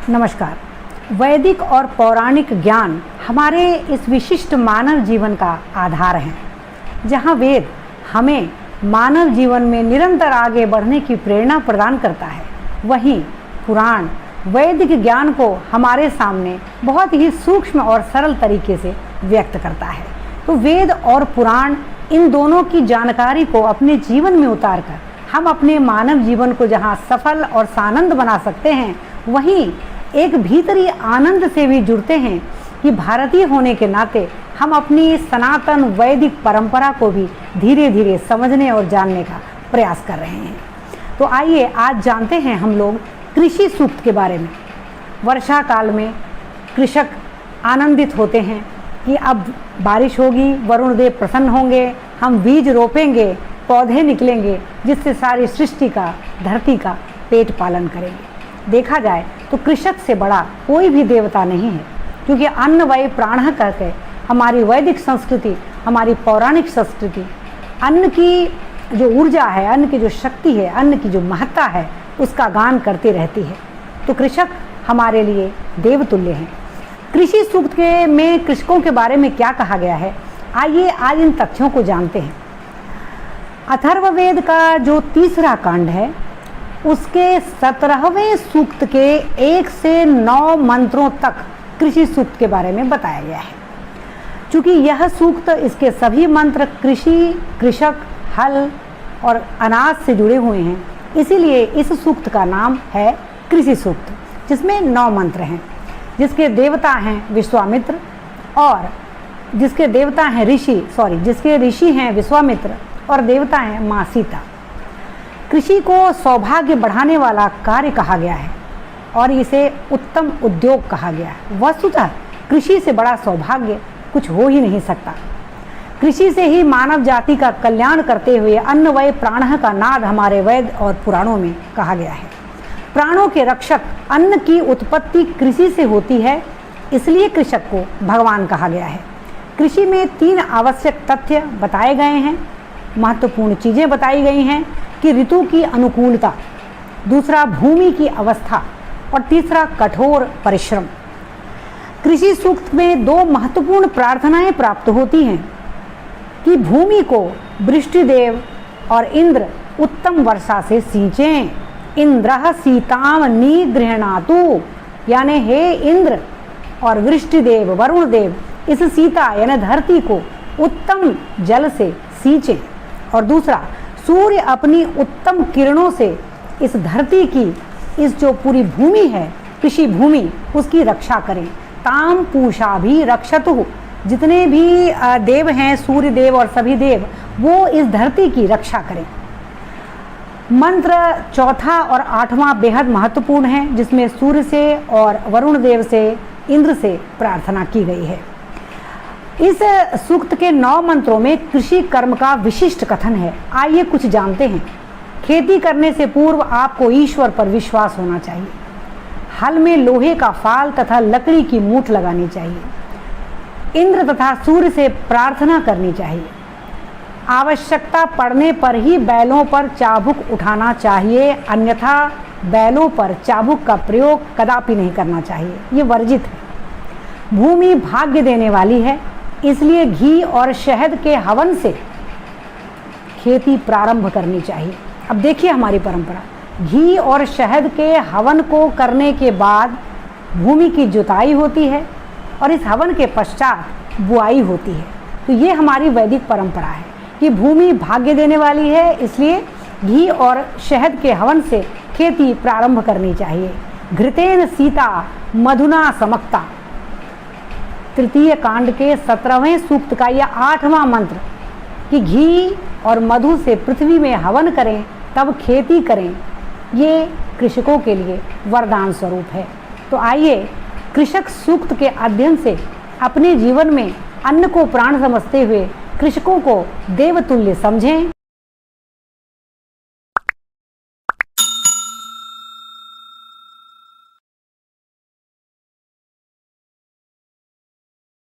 नमस्कार। वैदिक और पौराणिक ज्ञान हमारे इस विशिष्ट मानव जीवन का आधार हैं। जहाँ वेद हमें मानव जीवन में निरंतर आगे बढ़ने की प्रेरणा प्रदान करता है, वहीं पुराण वैदिक ज्ञान को हमारे सामने बहुत ही सूक्ष्म और सरल तरीके से व्यक्त करता है। तो वेद और पुराण इन दोनों की जानकारी को अपने जीवन में उतारकर हम अपने मानव जीवन को जहाँ सफल और सानंद बना सकते हैं, वहीं एक भीतरी आनंद से भी जुड़ते हैं कि भारतीय होने के नाते हम अपनी सनातन वैदिक परंपरा को भी धीरे धीरे समझने और जानने का प्रयास कर रहे हैं। तो आइए आज जानते हैं हम लोग कृषि सूक्त के बारे में। वर्षा काल में कृषक आनंदित होते हैं कि अब बारिश होगी, वरुण देव प्रसन्न होंगे, हम बीज रोपेंगे, पौधे निकलेंगे, जिससे सारी सृष्टि का, धरती का पेट पालन करेंगे। देखा जाए तो कृषक से बड़ा कोई भी देवता नहीं है, क्योंकि अन्न वै प्राणः करके हमारी वैदिक संस्कृति, हमारी पौराणिक संस्कृति अन्न की जो ऊर्जा है, अन्न की जो शक्ति है, अन्न की जो महत्ता है, उसका गान करती रहती है। तो कृषक हमारे लिए देवतुल्य हैं। कृषि सूक्त में कृषकों के बारे में क्या कहा गया है, आइए आज इन तथ्यों को जानते हैं। अथर्ववेद का जो तीसरा कांड है, उसके 17वें सूक्त के 1 से 9 मंत्रों तक कृषि सूक्त के बारे में बताया गया है। चूँकि यह सूक्त, इसके सभी मंत्र कृषि, कृषक, हल और अनाज से जुड़े हुए हैं, इसीलिए इस सूक्त का नाम है कृषि सूक्त, जिसमें 9 मंत्र हैं, जिसके देवता हैं विश्वामित्र और जिसके देवता हैं जिसके ऋषि हैं विश्वामित्र और देवता हैं माँ सीता। कृषि को सौभाग्य बढ़ाने वाला कार्य कहा गया है और इसे उत्तम उद्योग कहा गया है। वस्तुतः कृषि से बड़ा सौभाग्य कुछ हो ही नहीं सकता। कृषि से ही मानव जाति का कल्याण करते हुए अन्न वै प्राणः का नाद हमारे वेद और पुराणों में कहा गया है। प्राणों के रक्षक अन्न की उत्पत्ति कृषि से होती है, इसलिए कृषक को भगवान कहा गया है। कृषि में 3 आवश्यक तथ्य बताए गए हैं, महत्वपूर्ण चीज़ें बताई गई हैं कि ऋतु की अनुकूलता, दूसरा भूमि की अवस्था और तीसरा कठोर परिश्रम। कृषि सूक्त में 2 महत्वपूर्ण प्रार्थनाएं प्राप्त होती हैं कि भूमि को वृष्टिदेव और इंद्र उत्तम वर्षा से सींचें। इंद्रः सीताम निगृह्णातु, यानी हे इंद्र और वृष्टिदेव वरुण देव इस सीता यानी धरती को उत्तम जल से सींचें। और दूसरा, सूर्य अपनी उत्तम किरणों से इस धरती की, इस जो पूरी भूमि है, कृषि भूमि, उसकी रक्षा करें। ताम पूषा भी रक्षतु, जितने भी देव हैं, सूर्य देव और सभी देव, वो इस धरती की रक्षा करें। मंत्र 4था और 8वां बेहद महत्वपूर्ण है, जिसमें सूर्य से और वरुण देव से, इंद्र से प्रार्थना की गई है। इस सूक्त के 9 मंत्रों में कृषि कर्म का विशिष्ट कथन है। आइए कुछ जानते हैं। खेती करने से पूर्व आपको ईश्वर पर विश्वास होना चाहिए। हल में लोहे का फाल तथा लकड़ी की मूठ लगानी चाहिए। इंद्र तथा सूर्य से प्रार्थना करनी चाहिए। आवश्यकता पड़ने पर ही बैलों पर चाबुक उठाना चाहिए, अन्यथा बैलों पर चाबुक का प्रयोग कदापि नहीं करना चाहिए, ये वर्जित है। भूमि भाग्य देने वाली है, इसलिए घी और शहद के हवन से खेती प्रारंभ करनी चाहिए। अब देखिए हमारी परंपरा, घी और शहद के हवन को करने के बाद भूमि की जुताई होती है और इस हवन के पश्चात बुआई होती है। तो ये हमारी वैदिक परंपरा है कि भूमि भाग्य देने वाली है, इसलिए घी और शहद के हवन से खेती प्रारंभ करनी चाहिए। घृतेन सीता मधुना समक्ता, तृतीय कांड के 17वें सूक्त का यह 8वां मंत्र कि घी और मधु से पृथ्वी में हवन करें तब खेती करें, ये कृषकों के लिए वरदान स्वरूप है। तो आइए कृषक सूक्त के अध्ययन से अपने जीवन में अन्न को प्राण समझते हुए कृषकों को देवतुल्य समझें